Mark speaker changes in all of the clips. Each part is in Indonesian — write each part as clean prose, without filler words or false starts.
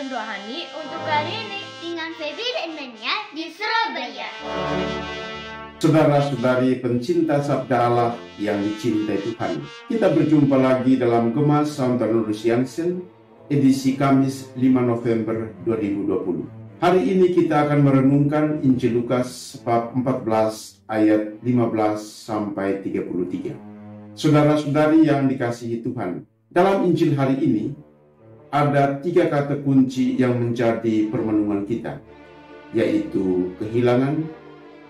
Speaker 1: Renungan Rohani untuk hari ini
Speaker 2: dengan Feby dan Mania di Surabaya.
Speaker 3: Saudara-saudari pencinta sabda Allah yang dicintai Tuhan, kita berjumpa lagi dalam Gemah Sauntarnurus Jansen, edisi Kamis 5 November 2020. Hari ini kita akan merenungkan Injil Lukas bab 14 ayat 15 sampai 33. Saudara-saudari yang dikasihi Tuhan, dalam Injil hari ini ada 3 kata kunci yang menjadi permenungan kita, yaitu kehilangan,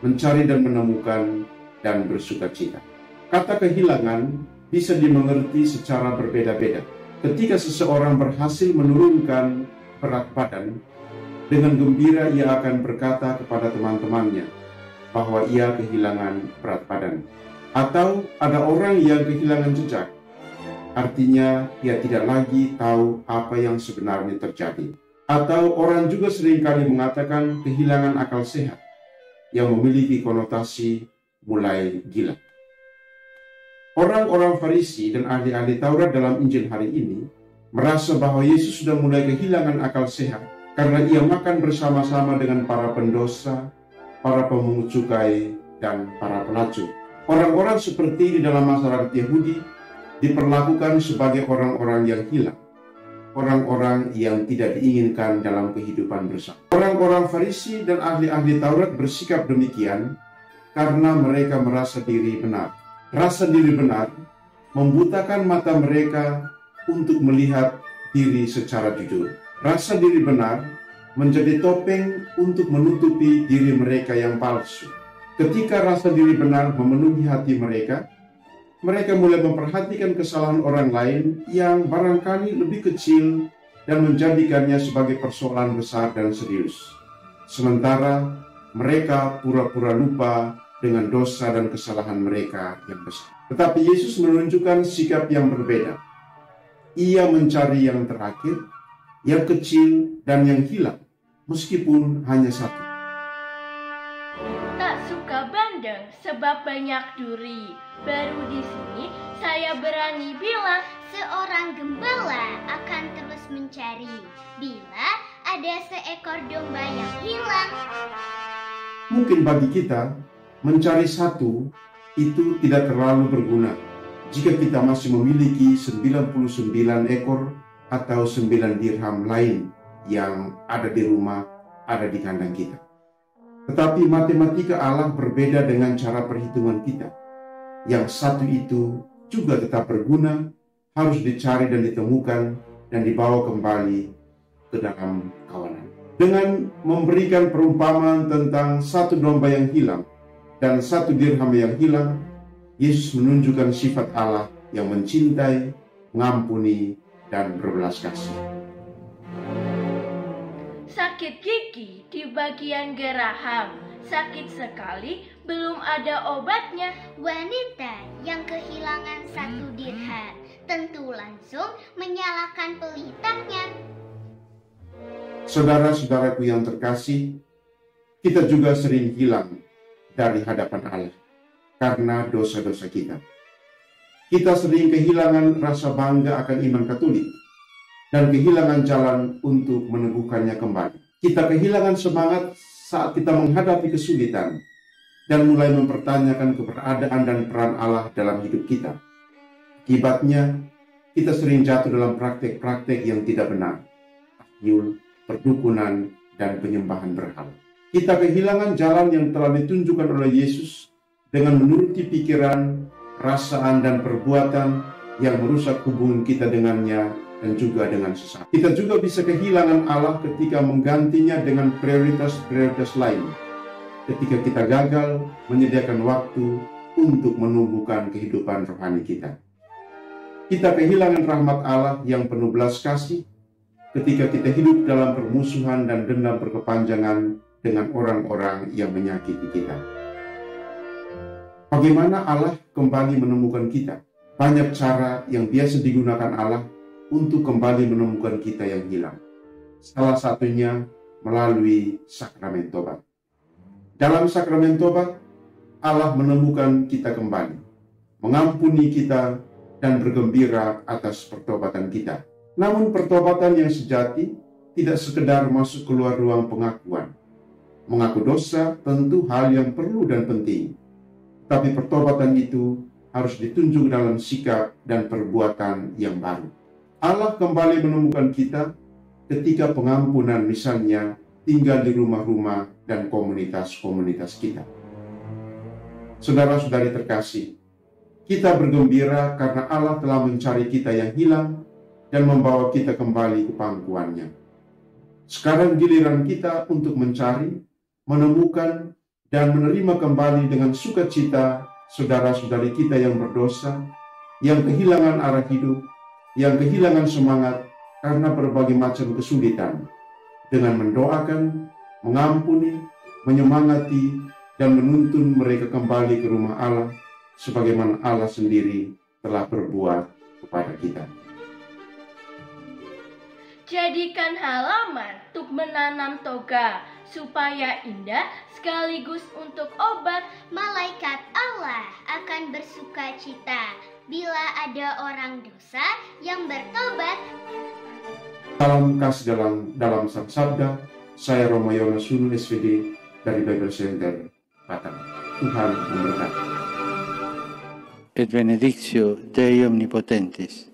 Speaker 3: mencari dan menemukan, dan bersukacita. Kata kehilangan bisa dimengerti secara berbeda-beda. Ketika seseorang berhasil menurunkan berat badan, dengan gembira ia akan berkata kepada teman-temannya bahwa ia kehilangan berat badan. Atau ada orang yang kehilangan jejak, artinya ia tidak lagi tahu apa yang sebenarnya terjadi. Atau orang juga seringkali mengatakan kehilangan akal sehat, yang memiliki konotasi mulai gila. Orang-orang Farisi dan ahli-ahli Taurat dalam Injil hari ini merasa bahwa Yesus sudah mulai kehilangan akal sehat karena ia makan bersama-sama dengan para pendosa, para pemungut cukai, dan para pelacur. Orang-orang seperti di dalam masyarakat Yahudi diperlakukan sebagai orang-orang yang hilang, orang-orang yang tidak diinginkan dalam kehidupan bersama. Orang-orang Farisi dan ahli-ahli Taurat bersikap demikian karena mereka merasa diri benar. Rasa diri benar membutakan mata mereka untuk melihat diri secara jujur. Rasa diri benar menjadi topeng untuk menutupi diri mereka yang palsu. Ketika rasa diri benar memenuhi hati mereka mulai memperhatikan kesalahan orang lain yang barangkali lebih kecil dan menjadikannya sebagai persoalan besar dan serius. Sementara mereka pura-pura lupa dengan dosa dan kesalahan mereka yang besar. Tetapi Yesus menunjukkan sikap yang berbeda. Ia mencari yang terakhir, yang kecil, dan yang hilang, meskipun hanya satu.
Speaker 1: tak suka bandeng sebab banyak duri. Baru di sini saya berani bilang
Speaker 2: Seorang gembala akan terus mencari bila ada seekor domba yang hilang.
Speaker 3: Mungkin bagi kita, mencari satu itu tidak terlalu berguna jika kita masih memiliki 99 ekor atau 9 dirham lain yang ada di rumah, ada di kandang kita. Tetapi matematika Allah berbeda dengan cara perhitungan kita. Yang satu itu juga tetap berguna, harus dicari dan ditemukan dan dibawa kembali ke dalam kawanan. Dengan memberikan perumpamaan tentang satu domba yang hilang dan satu dirham yang hilang, Yesus menunjukkan sifat Allah yang mencintai, mengampuni, dan berbelas kasih.
Speaker 1: sakit gigi di bagian geraham. Sakit sekali, belum ada obatnya.
Speaker 2: Wanita yang kehilangan satu dirham tentu langsung menyalakan pelitanya.
Speaker 3: Saudara-saudaraku yang terkasih, kita juga sering hilang dari hadapan Allah karena dosa-dosa kita. Kita sering kehilangan rasa bangga akan iman Katolik dan kehilangan jalan untuk meneguhkannya kembali. Kita kehilangan semangat saat kita menghadapi kesulitan dan mulai mempertanyakan keberadaan dan peran Allah dalam hidup kita. Akibatnya, kita sering jatuh dalam praktek-praktek yang tidak benar, takyul, perdukunan, dan penyembahan berhala. Kita kehilangan jalan yang telah ditunjukkan oleh Yesus dengan menuruti pikiran, perasaan, dan perbuatan yang merusak hubungan kita dengannya dan juga dengan sesama. Kita juga bisa kehilangan Allah ketika menggantinya dengan prioritas-prioritas lain. Ketika kita gagal menyediakan waktu untuk menumbuhkan kehidupan rohani kita. Kita kehilangan rahmat Allah yang penuh belas kasih ketika kita hidup dalam permusuhan dan dendam berkepanjangan dengan orang-orang yang menyakiti kita. Bagaimana Allah kembali menemukan kita? Banyak cara yang biasa digunakan Allah untuk kembali menemukan kita yang hilang. Salah satunya melalui sakramen tobat. Dalam sakramen tobat, Allah menemukan kita kembali, mengampuni kita, dan bergembira atas pertobatan kita. Namun pertobatan yang sejati tidak sekedar masuk keluar ruang pengakuan. Mengaku dosa tentu hal yang perlu dan penting, tapi pertobatan itu harus ditunjuk dalam sikap dan perbuatan yang baru. Allah kembali menemukan kita ketika pengampunan misalnya tinggal di rumah-rumah dan komunitas-komunitas kita. Saudara-saudari terkasih, kita bergembira karena Allah telah mencari kita yang hilang dan membawa kita kembali ke pangkuannya. Sekarang giliran kita untuk mencari, menemukan, dan menerima kembali dengan sukacita saudara-saudari kita yang berdosa, yang kehilangan arah hidup, yang kehilangan semangat karena berbagai macam kesulitan, dengan mendoakan, mengampuni, menyemangati, dan menuntun mereka kembali ke rumah Allah, sebagaimana Allah sendiri telah berbuat kepada kita.
Speaker 1: Jadikan halaman untuk menanam toga, supaya indah sekaligus untuk obat.
Speaker 2: Malaikat Allah akan bersuka cita bila ada orang dosa yang bertobat.
Speaker 3: Salam kasih dalam Sang Sabda, saya Romo Yonas Sunu SVD dari Bible Center Batam. Tuhan memberkati.
Speaker 4: Et benedictio Dei Omnipotentis,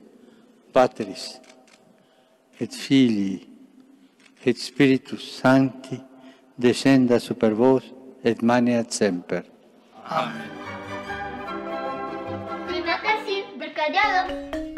Speaker 4: Patris, et Filii, et Spiritus Sancti, descenda super vos, et maneat semper.
Speaker 2: Terima kasih, berkah dalam.